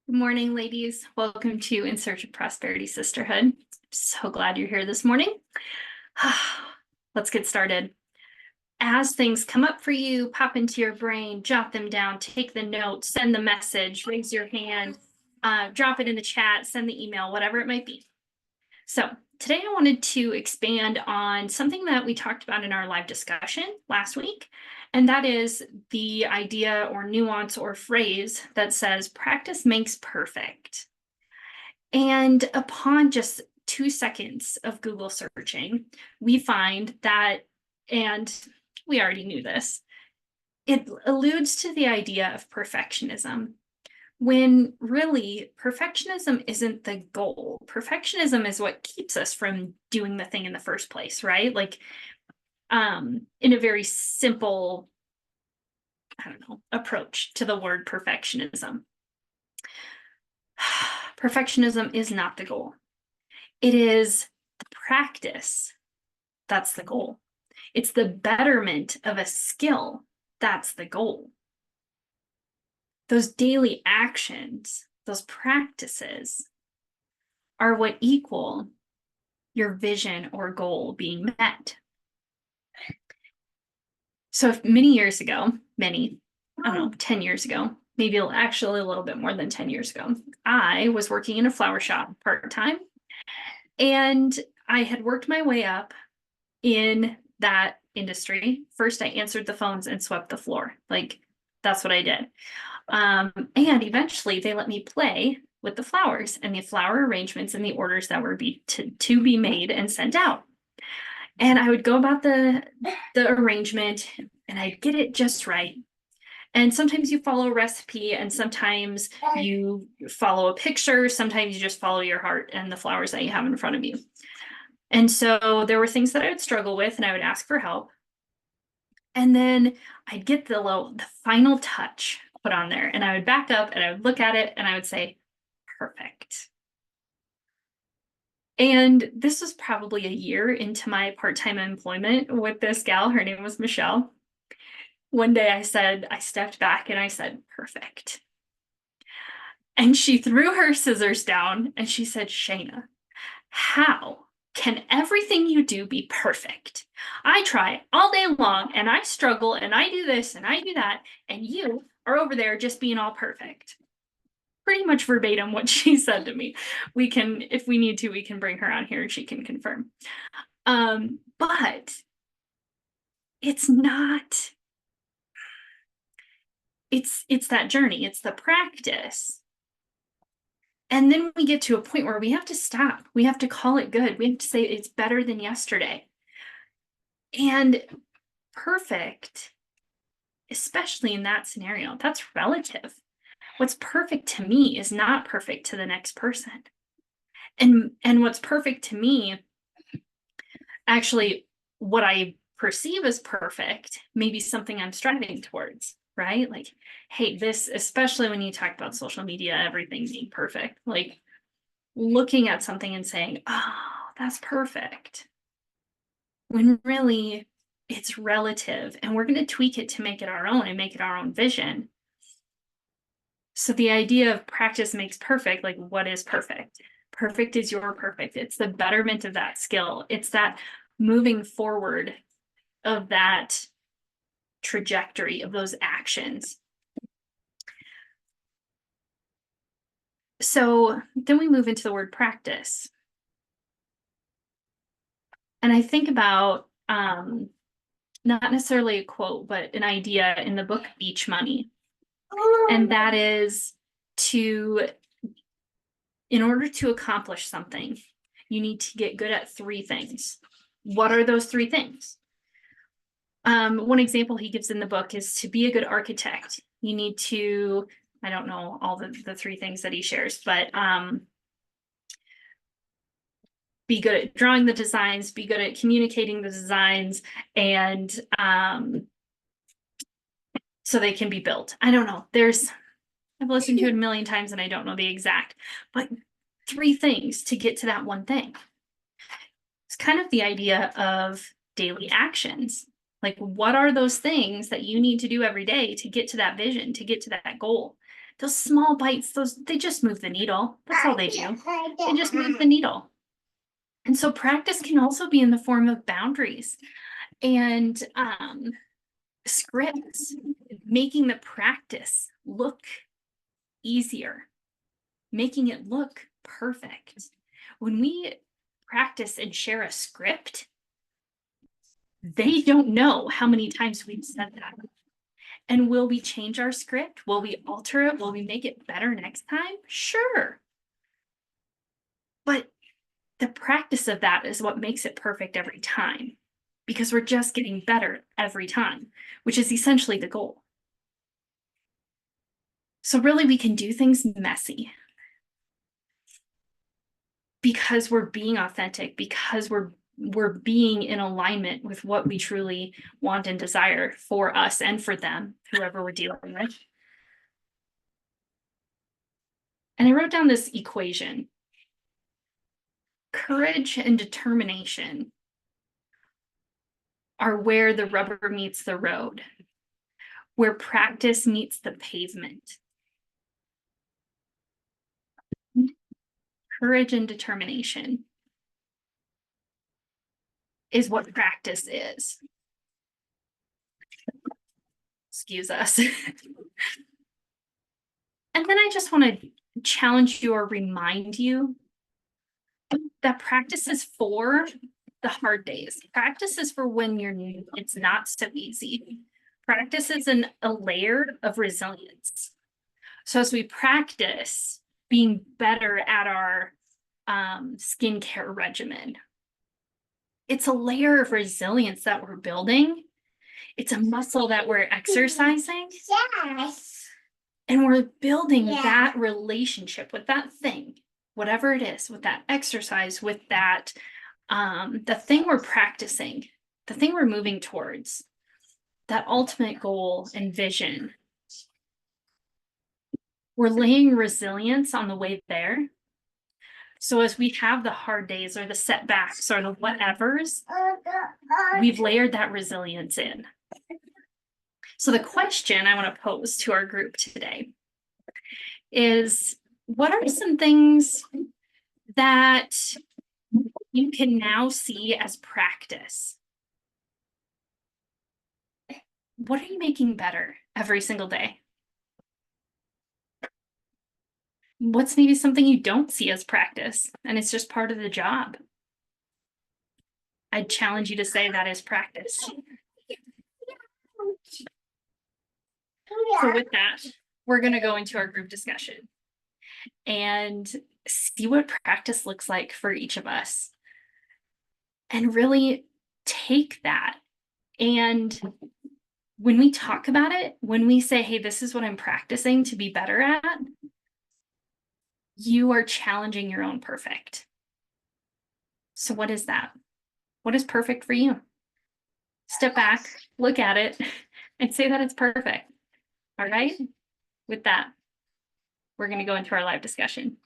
Good morning, ladies. Welcome to In Search of Prosperity Sisterhood. I'm so glad you're here this morning. Let's get started. As things come up for you, pop into your brain, jot them down, take the note, send the message, raise your hand, drop it in the chat, send the email, whatever it might be. So today I wanted to expand on something that we talked about in our live discussion last week, and that is the idea or nuance or phrase that says practice makes perfect. And upon just 2 seconds of Google searching, we find that, and we already knew this, it alludes to the idea of perfectionism, when really perfectionism isn't the goal. Perfectionism is what keeps us from doing the thing in the first place, right? Like, in a very simple, approach to the word perfectionism. Perfectionism is not the goal. It is the practice that's the goal. It's the betterment of a skill that's the goal. Those daily actions, those practices, are what equal your vision or goal being met. So if many years ago, I don't know, 10 years ago, maybe actually a little bit more than 10 years ago, I was working in a flower shop part-time, and I had worked my way up in that industry. First, I answered the phones and swept the floor. Like, that's what I did. And eventually they let me play with the flowers and the flower arrangements and the orders that were to be made and sent out. And I would go about the arrangement and I'd get it just right. And sometimes you follow a recipe, and sometimes you follow a picture, sometimes you just follow your heart and the flowers that you have in front of you. And so there were things that I would struggle with, and I would ask for help. And then I'd get the final touch put on there, and I would back up and I would look at it and I would say, perfect. And this was probably a year into my part-time employment with this gal. Her name was Michelle. One day I stepped back and I said, perfect. And she threw her scissors down and she said, Shaina, how can everything you do be perfect? I try all day long and I struggle and I do this and I do that, and you are over there just being all perfect. Pretty much verbatim what she said to me. We can, if we need to, we can bring her on here and she can confirm. But it's not, it's that journey, it's the practice. And then we get to a point where we have to stop. We have to call it good. We have to say it's better than yesterday. And perfect, especially in that scenario, that's relative. What's perfect to me is not perfect to the next person. And what's perfect to me, actually, what I perceive as perfect may be something I'm striving towards, right? Like, hey, this, especially when you talk about social media, everything being perfect, like looking at something and saying, oh, that's perfect. When really it's relative, and we're going to tweak it to make it our own and make it our own vision. So the idea of practice makes perfect, like, what is perfect? Perfect is your perfect. It's the betterment of that skill. It's that moving forward of that trajectory of those actions. So then we move into the word practice. And I think about not necessarily a quote, but an idea in the book Beach Money. And that is in order to accomplish something, you need to get good at 3 things. What are those 3 things? One example he gives in the book is to be a good architect. You need to, I don't know all the 3 things that he shares, but be good at drawing the designs, be good at communicating the designs, and so they can be built. I don't know. I've listened to it a million times and I don't know the exact, but 3 things to get to that one thing. It's kind of the idea of daily actions. Like, what are those things that you need to do every day to get to that vision, to get to that goal? Those small bites, they just move the needle. That's all they do. They just move the needle. And so practice can also be in the form of boundaries and scripts, making the practice look easier, making it look perfect. When we practice and share a script, they don't know how many times we've said that. And will we change our script? Will we alter it? Will we make it better next time? Sure. But the practice of that is what makes it perfect every time, because we're just getting better every time, which is essentially the goal. So really, we can do things messy because we're being authentic, because we're being in alignment with what we truly want and desire for us and for them, whoever we're dealing with. And I wrote down this equation. Courage and determination are where the rubber meets the road, where practice meets the pavement. Courage and determination is what practice is. Excuse us. And then I just want to challenge you or remind you that practice is for the hard days. Practice is for when it's not so easy. Practice is a layer of resilience. So as we practice being better at our skincare regimen, it's a layer of resilience that we're building. It's a muscle that we're exercising. Yes. And we're building that relationship with that thing, whatever it is, with that exercise, with that, the thing we're practicing, the thing we're moving towards, that ultimate goal and vision. We're laying resilience on the way there. So as we have the hard days or the setbacks or the whatevers, we've layered that resilience in. So the question I want to pose to our group today is, what are some things that you can now see as practice? What are you making better every single day? What's maybe something you don't see as practice and it's just part of the job? I'd challenge you to say that is practice. So with that, we're going to go into our group discussion and see what practice looks like for each of us. And really take that. And when we talk about it, when we say, hey, this is what I'm practicing to be better at, you are challenging your own perfect. So what is that? What is perfect for you? Step back, look at it, and say that it's perfect. All right? With that, we're going to go into our live discussion.